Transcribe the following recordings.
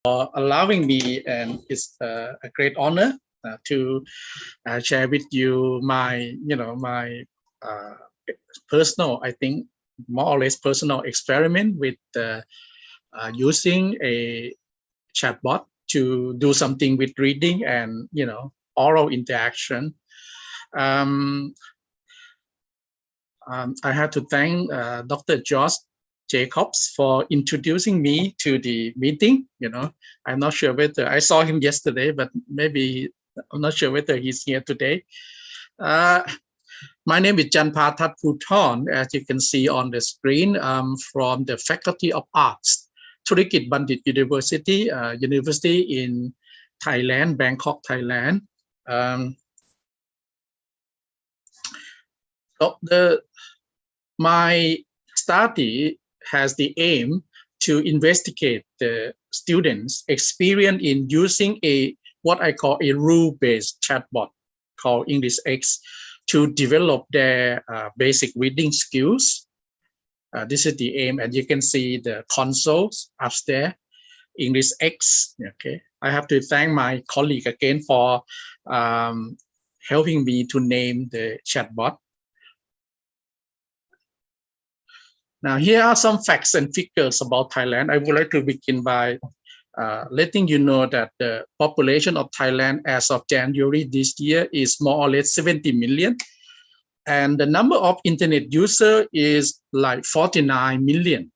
for allowing me, and it's a great honor to share with you my, my personal, I think, more or less personal experiment with using a chatbot to do something with reading and, oral interaction. I have to thank Dr. Josh Jacobs for introducing me to the meeting. I'm not sure whether I saw him yesterday, but maybe I'm not sure whether he's here today. My name is Janpha Thadphoothon, as you can see on the screen. I'm from the Faculty of Arts, Dhurakij Pundit University, University in Thailand, Bangkok, Thailand. My study has the aim to investigate the students' experience in using what I call a rule-based chatbot called English X to develop their basic reading skills. This is the aim, and you can see the consoles upstairs, English X. Okay, I have to thank my colleague again for helping me to name the chatbot. Now, here are some facts and figures about Thailand. I would like to begin by letting you know that the population of Thailand as of January this year is more or less 70 million. And the number of internet users is like 49 million.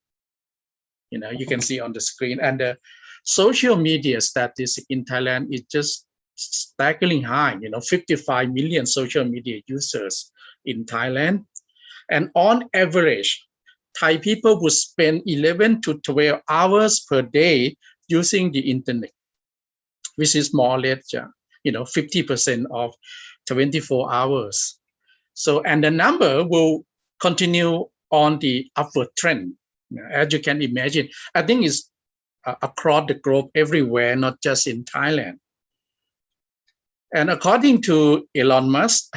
You can see on the screen. And the social media statistic in Thailand is just staggering high, 55 million social media users in Thailand. And on average, Thai people would spend 11 to 12 hours per day using the internet, which is more or less, 50% of 24 hours. So, and the number will continue on the upward trend. As you can imagine, I think it's across the globe everywhere, not just in Thailand. And according to Elon Musk,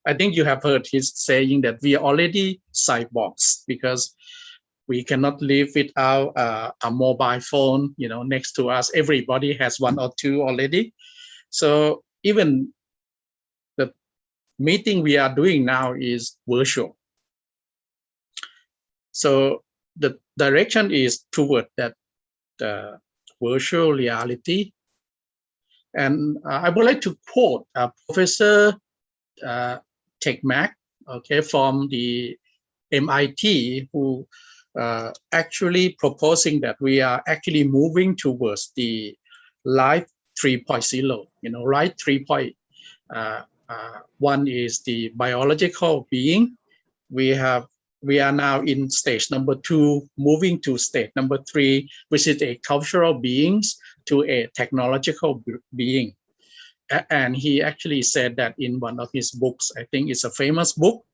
I think you have heard his saying that we are already cyborgs because we cannot live without a mobile phone, next to us. Everybody has one or two already. So even the meeting we are doing now is virtual. So the direction is toward that virtual reality. And I would like to quote Professor Techmac, okay, from the MIT, who actually proposing that we are actually moving towards the Life 3.0. Life 3.1 is the biological being. We are now in stage number 2, moving to stage number 3, which is a cultural beings to a technological being. And he actually said that in one of his books. I think it's a famous book.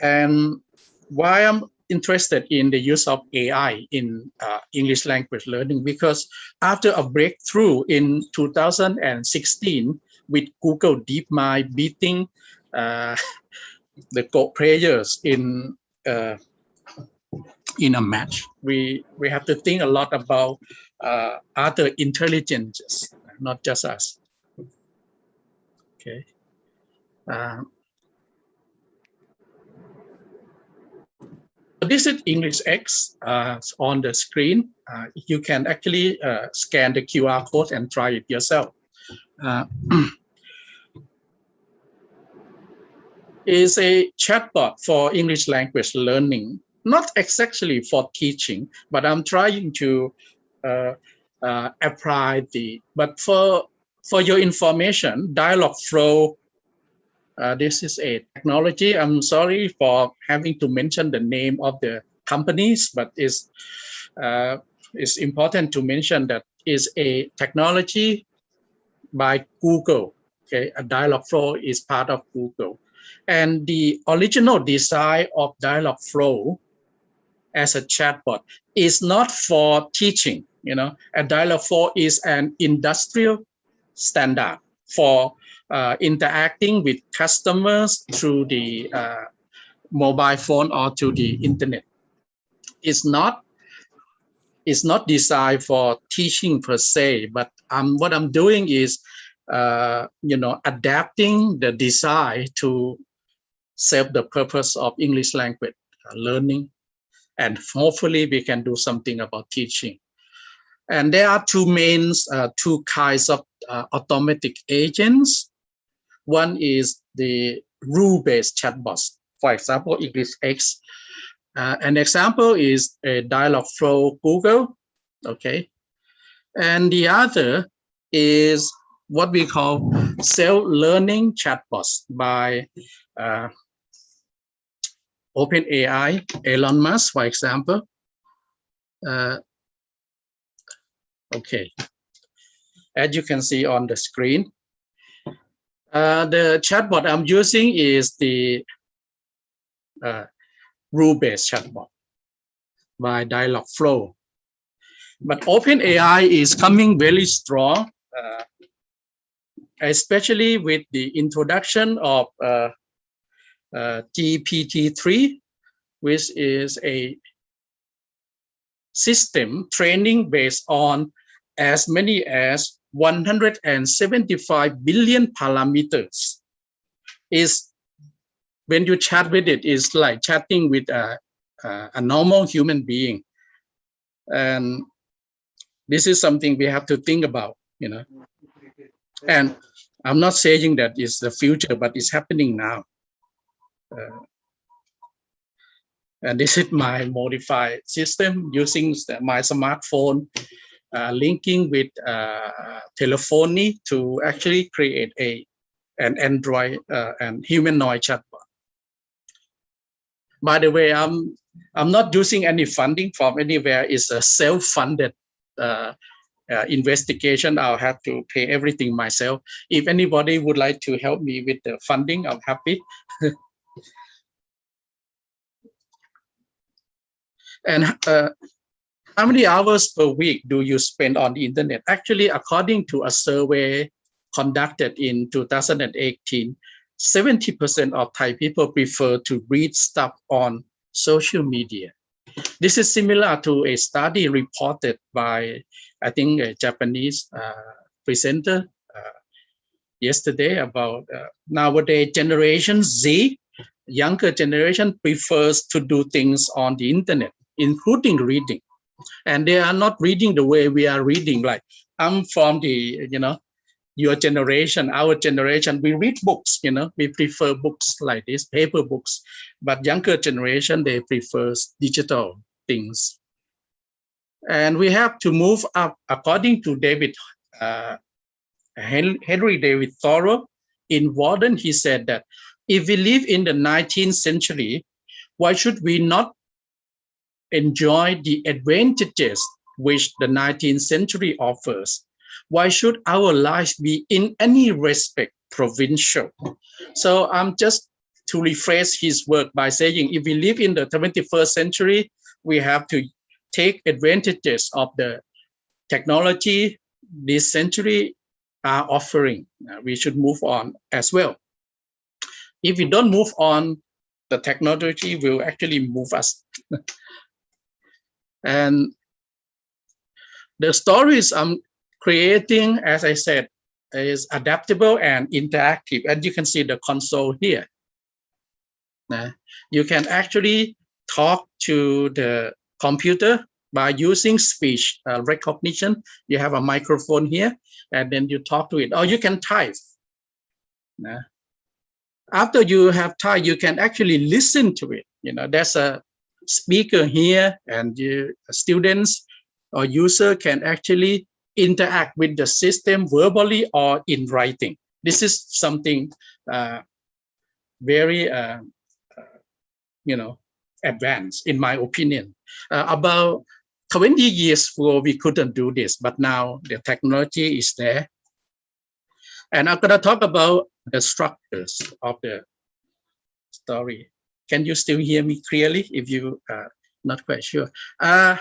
And why I'm interested in the use of AI in English language learning, because after a breakthrough in 2016 with Google DeepMind beating the Go players in a match, we have to think a lot about other intelligences, not just us. Okay. This is English X on the screen. You can actually scan the QR code and try it yourself. Is a chatbot for English language learning, not exactly for teaching, but I'm trying to apply but for your information, Dialogflow, this is a technology. I'm sorry for having to mention the name of the companies, but it's important to mention that is a technology by Google. Okay, a Dialogflow is part of Google. And the original design of Dialogflow as a chatbot is not for teaching. A Dialogflow is an industrial standard for interacting with customers through the mobile phone or to the internet. It's not It's not designed for teaching per se, but what I'm doing is, adapting the design to serve the purpose of English language learning, and hopefully we can do something about teaching. And there are two kinds of automatic agents. One is the rule-based chatbots. For example, English X. An example is a Dialogflow Google, okay? And the other is what we call self-learning chatbots by OpenAI, Elon Musk, for example. Okay, as you can see on the screen, the chatbot I'm using is the rule-based chatbot by Dialogflow. But OpenAI is coming very strong, especially with the introduction of GPT-3, which is a system training based on as many as 175 billion parameters. When you chat with it, it's like chatting with a normal human being. And this is something we have to think about, And I'm not saying that it's the future, but it's happening now. And this is my modified system using my smartphone, linking with telephony to actually create an Android and humanoid chatbot. By the way, I'm not using any funding from anywhere. It's a self-funded investigation. I'll have to pay everything myself. If anybody would like to help me with the funding, I'm happy. And how many hours per week do you spend on the internet? Actually, according to a survey conducted in 2018, 70% of Thai people prefer to read stuff on social media. This is similar to a study reported by, I think, a Japanese presenter yesterday about nowadays Generation Z, younger generation prefers to do things on the internet, including reading. And they are not reading the way we are reading. Like I'm from the, your generation, our generation, we read books, we prefer books like this, paper books. But younger generation, they prefer digital things. And we have to move up, according to Henry David Thoreau in Walden. He said that if we live in the 19th century, why should we not enjoy the advantages which the 19th century offers? Why should our lives be in any respect provincial? So I'm just to rephrase his work by saying, if we live in the 21st century, we have to take advantages of the technology this century are offering. We should move on as well. If we don't move on, the technology will actually move us. And the stories I'm creating, as I said, is adaptable and interactive. And you can see the console here. You can actually talk to the computer by using speech recognition. You have a microphone here, and then you talk to it. Or you can type. After you have typed, you can actually listen to it. There's a speaker here, and students or user can actually interact with the system verbally or in writing. This is something very, advanced, in my opinion. About 20 years ago, we couldn't do this, but now the technology is there. And I'm going to talk about the structures of the story. Can you still hear me clearly if you are not quite sure? I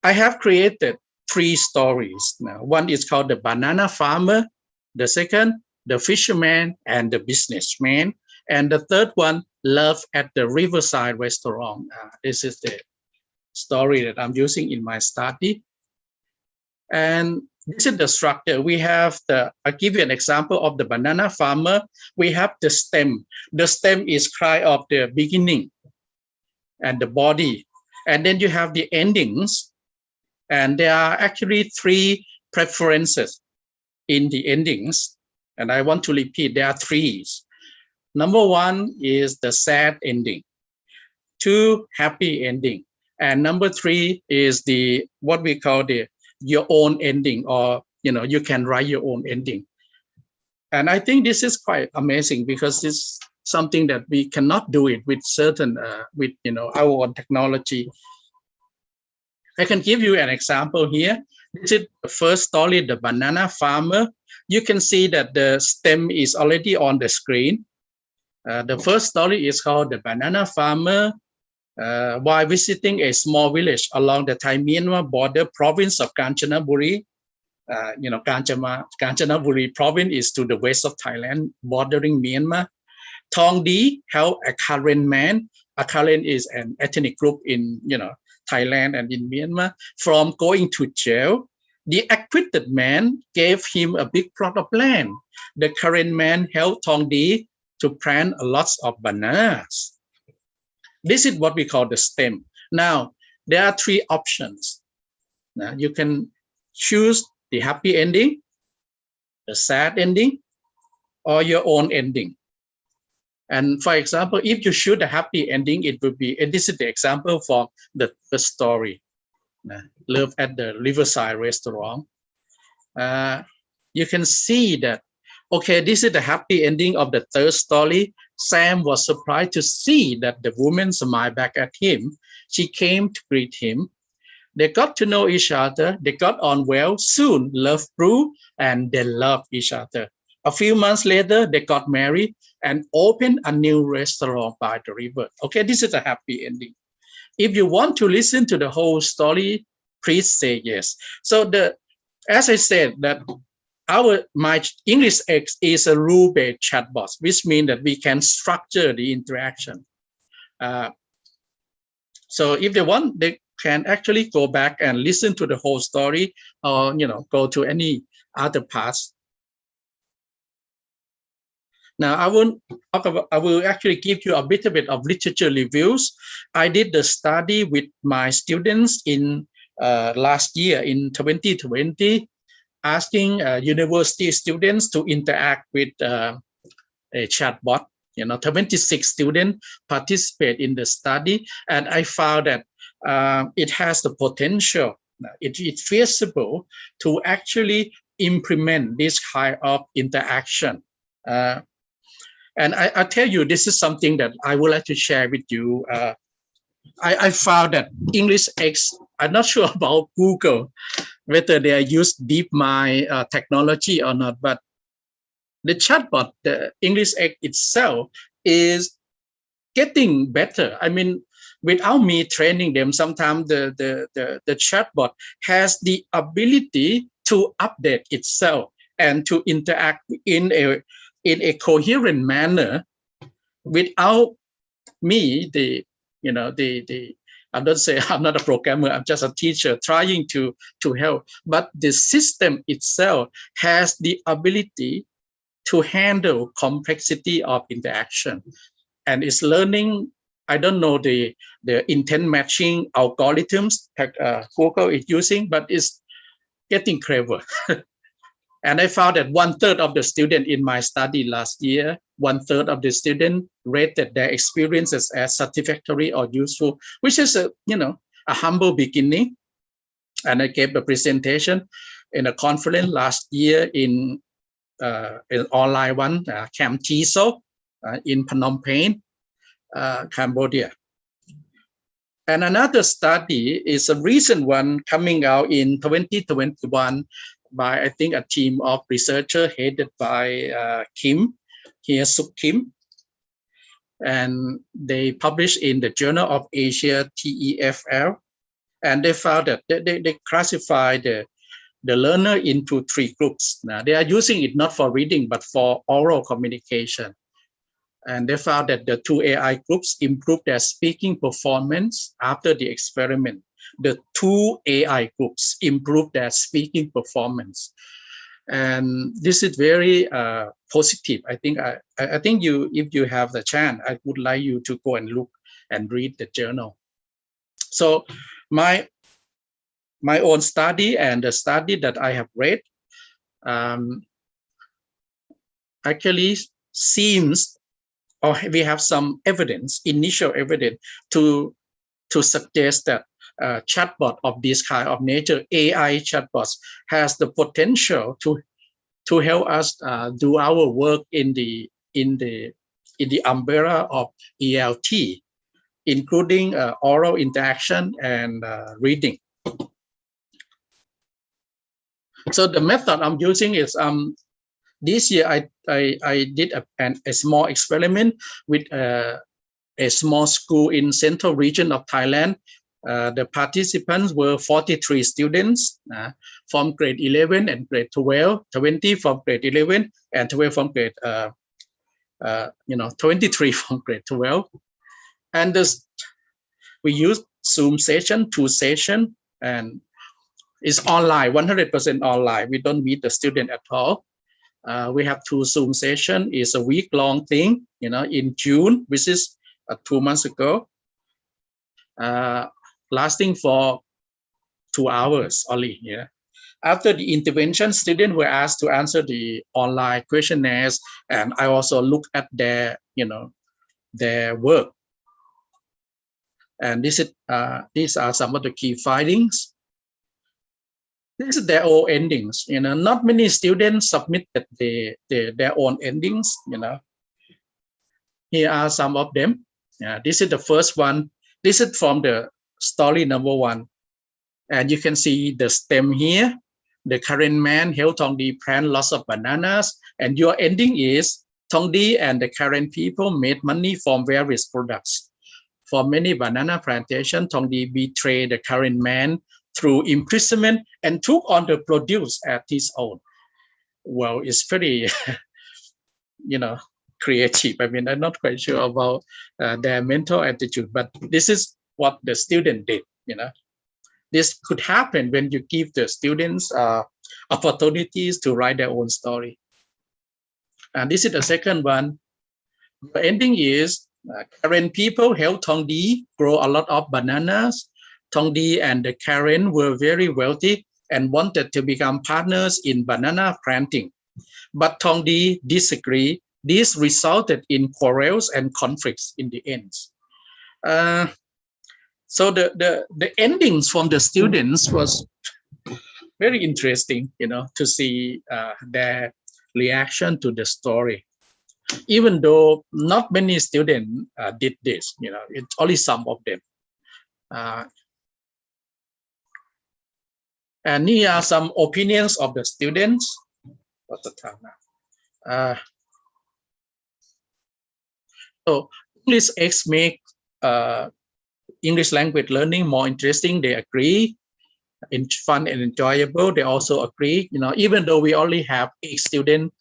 have created 3 stories now. One is called The Banana Farmer. The second, The Fisherman and the Businessman. And the third one, Love at the Riverside Restaurant. This is the story that I'm using in my study. And this is the structure. We have I'll give you an example of the banana farmer. We have the stem. The stem is cry of the beginning and the body. And then you have the endings. And there are actually 3 preferences in the endings. And I want to repeat, there are 3. Number 1 is the sad ending. 2, happy ending. And number 3 is what we call your own ending, or you can write your own ending. And I think this is quite amazing because it's something that we cannot do it with our own technology. I can give you an example here. This is the first story, the banana farmer. You can see that the stem is already on the screen. The first story is called the banana farmer. While visiting a small village along the Thai-Myanmar border province of Kanchanaburi. Kanchanaburi province is to the west of Thailand, bordering Myanmar. Thong Di helped a Karen man. A Karen is an ethnic group in Thailand and in Myanmar from going to jail. The acquitted man gave him a big plot of land. The Karen man helped Thong Di to plant lots of bananas. This is what we call the stem. Now, there are 3 options. Now, you can choose the happy ending, the sad ending, or your own ending. And for example, if you choose the happy ending, it would be, and this is the example for the story, Love at the Riverside Restaurant. You can see that, okay, this is the happy ending of the 3rd story. Sam was surprised to see that the woman smiled back at him. She came to greet him. They got to know each other. They got on well. Soon, love grew, and they loved each other. A few months later, they got married and opened a new restaurant by the river. Okay, this is a happy ending. If you want to listen to the whole story, please say yes. So as I said, that my English X is a rule-based chatbot, which means that we can structure the interaction. So if they want, they can actually go back and listen to the whole story, or go to any other parts. Now I will actually give you a little bit of literature reviews. I did the study with my students in last year in 2020. Asking university students to interact with a chatbot. 26 students participate in the study, and I found that it has the potential. It's feasible to actually implement this kind of interaction. And I tell you, this is something that I would like to share with you. I found that English X, I'm not sure about Google, whether they use DeepMind technology or not, but the chatbot, the English X itself, is getting better. I mean, without me training them, sometimes the chatbot has the ability to update itself and to interact in a coherent manner without me, I'm not a programmer, I'm just a teacher trying to help. But the system itself has the ability to handle complexity of interaction. And it's learning, I don't know the intent matching algorithms that Google is using, but it's getting clever. And I found that 1/3 of the students in my study last year, 1/3 of the students rated their experiences as satisfactory or useful, which is a humble beginning. And I gave a presentation in a conference last year in an online one, Camp TESOL, in Phnom Penh, Cambodia. And another study is a recent one coming out in 2021 by, I think, a team of researchers headed by Kim, Hye-Suk Kim. And they published in the Journal of Asia, TEFL. And they found that they classified the learner into 3 groups. Now, they are using it not for reading, but for oral communication. And they found that the 2 AI groups improved their speaking performance after the experiment. the 2 AI groups improve their speaking performance. And this is very positive. I think you, if you have the chance, I would like you to go and look and read the journal. So my own study and the study that I have read actually seems, or we have some evidence, initial evidence to suggest that chatbot of this kind of nature, AI chatbots, has the potential to help us do our work in the umbrella of ELT, including oral interaction and reading. So the method I'm using is this year I did a small experiment with a small school in central region of Thailand. The participants were 43 students from grade 11 and grade 12, 20 from grade 11 and 12 from grade 23 from grade 12. And we used Zoom session, 2 sessions, and it's online, 100% online. We don't meet the student at all. We have 2 Zoom sessions. It's a week-long thing, in June, which is 2 months ago, lasting for 2 hours only. Yeah. After the intervention, students were asked to answer the online questionnaires, and I also looked at their, their work. And these are some of the key findings. This is their own endings. Not many students submitted their own endings. Here are some of them. This is the first one. This is from the story number 1, and you can see the stem here. The current man helped Thongdi plant lots of bananas, and your ending is Thongdi and the current people made money from various products. For many banana plantations, Thongdi betrayed the current man through imprisonment and took on the produce at his own. Well, it's pretty, creative. I mean, I'm not quite sure about their mental attitude, but this is what the student did. This could happen when you give the students opportunities to write their own story. And this is the second one. The ending is Karen people helped Thongdi grow a lot of bananas. Thongdi and the Karen were very wealthy and wanted to become partners in banana planting. But Thongdi disagreed. This resulted in quarrels and conflicts in the end. So the endings from the students was very interesting, to see their reaction to the story. Even though not many students did this, it's only some of them. And here are some opinions of the students. What's the time now? So English X make English language learning more interesting. They agree. Fun and enjoyable. They also agree. Even though we only have 8 students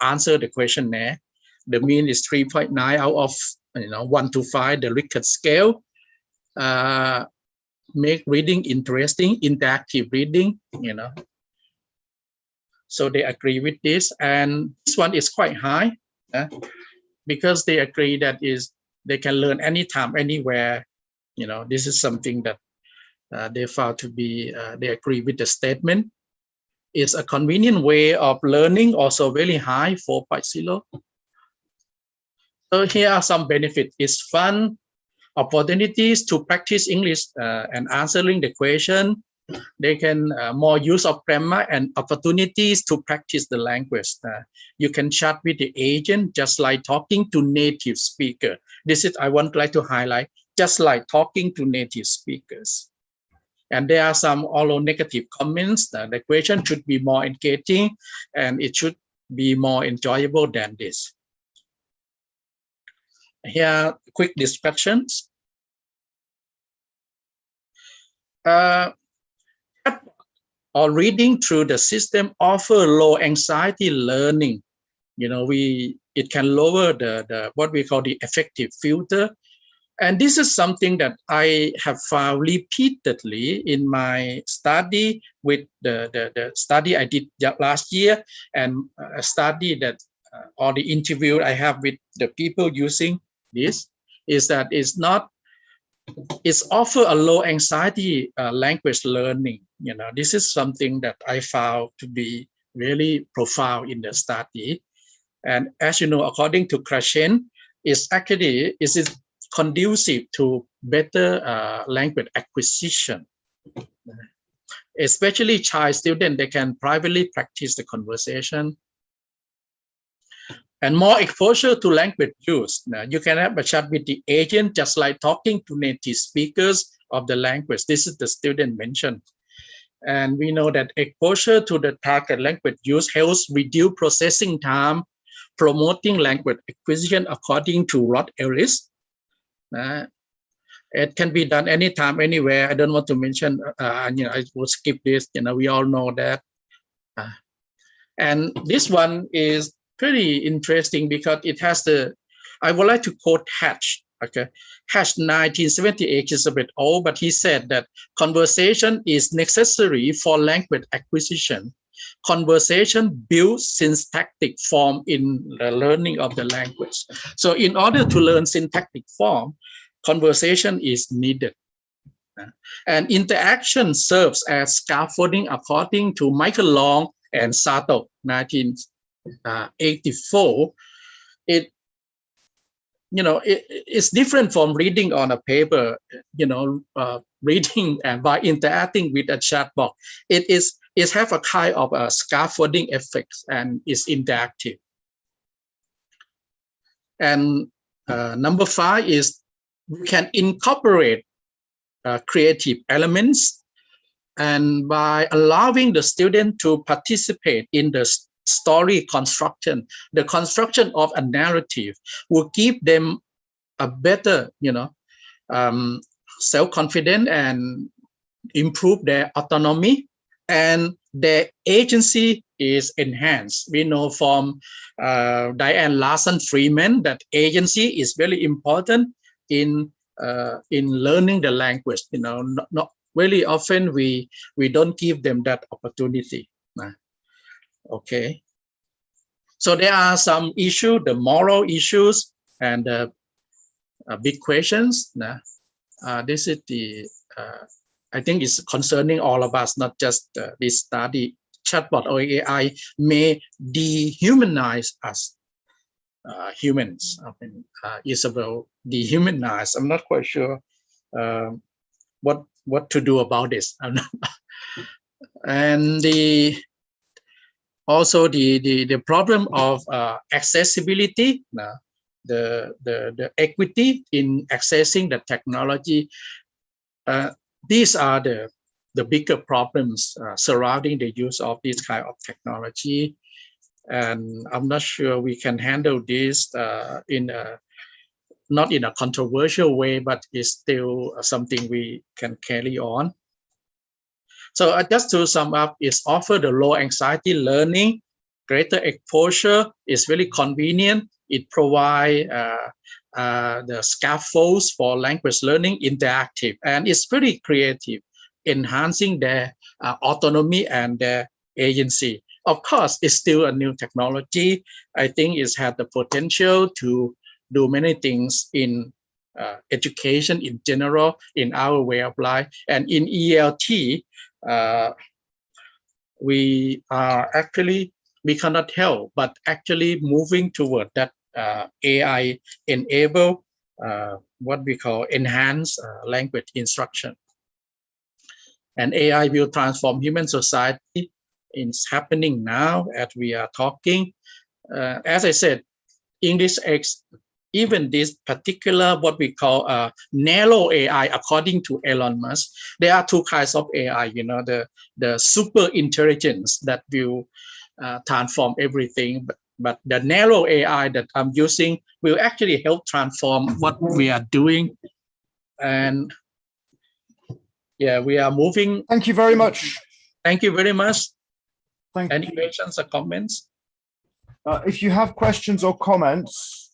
answer the questionnaire, the mean is 3.9 out of 1 to 5, the Likert scale. Make reading interesting, interactive reading. So they agree with this, and this one is quite high because they agree that they can learn anytime, anywhere. This is something that they found to be, they agree with the statement. It's a convenient way of learning, also very high, 4.0. So here are some benefits. It's fun, opportunities to practice English and answering the question. They can more use of grammar and opportunities to practice the language. You can chat with the agent just like talking to native speaker. This is I want like to highlight, just like talking to native speakers. And there are some although negative comments that the question should be more engaging and it should be more enjoyable than this. Here, quick discussions. Or reading through the system offer low anxiety learning. It can lower the what we call the affective filter, And this is something that I have found repeatedly in my study with the study I did last year, and a study that or the interview I have with the people using this, is that it's offer a low anxiety language learning. You know, this is something that I found to be really profound in the study. And as you know, according to Krashen, is conducive to better language acquisition. Especially child students, they can privately practice the conversation. And more exposure to language use. Now, you can have a chat with the agent just like talking to native speakers of the language. This is the student mentioned. And we know that exposure to the target language use helps reduce processing time, promoting language acquisition according to Rod Ellis. It can be done anytime, anywhere. I don't want to mention, I will skip this, we all know that. And this one is pretty interesting because it has I would like to quote Hatch. Okay, Hatch 1978 is a bit old, but he said that conversation is necessary for language acquisition. Conversation builds syntactic form in the learning of the language. So in order to learn syntactic form, conversation is needed. And interaction serves as scaffolding according to Michael Long and Sato, 1984. It's different from reading on a paper, reading and by interacting with a chatbot. It have a kind of a scaffolding effect and is interactive. And number 5 is we can incorporate creative elements, and by allowing the student to participate in the story construction, the construction of a narrative will give them a better, self-confidence and improve their autonomy, and their agency is enhanced. We know from Diane Larson Freeman that agency is very important in learning the language. Not very often we don't give them that opportunity. Okay, so there are some issues, the moral issues and big questions. This is I think it's concerning all of us, not just this study. Chatbot or AI may dehumanize us humans. Isabel, dehumanize. I'm not quite sure what to do about this. And also the problem of accessibility, the equity in accessing the technology. These are the bigger problems surrounding the use of this kind of technology. And I'm not sure we can handle this not in a controversial way, but it's still something we can carry on. So just to sum up, it's offer the low anxiety learning, greater exposure, is very convenient. It provide the scaffolds for language learning, interactive, and it's very creative, enhancing their autonomy and their agency. Of course, it's still a new technology. I think it's had the potential to do many things in education in general, in our way of life, and in ELT. We cannot help but actually moving toward that AI enable what we call enhanced language instruction. And AI will transform human society. It's happening now as we are talking. As I said, English X, even this particular what we call narrow AI, according to Elon Musk, there are two kinds of AI. The super intelligence that will transform everything, but the narrow AI that I'm using will actually help transform what we are doing. And yeah, we are moving. Thank you very much. Thank you very much. Thank Any you. questions or comments? If you have questions or comments,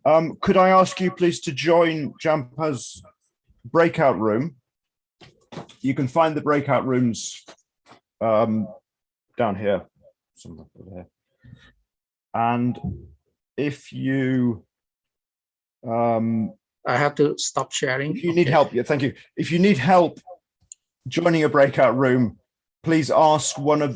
Could I ask you please to join Janpha's breakout room? You can find the breakout rooms down here, somewhere over here. And if you I have to stop sharing. if you need help, yeah, thank you. If you need help joining a breakout room, please ask one of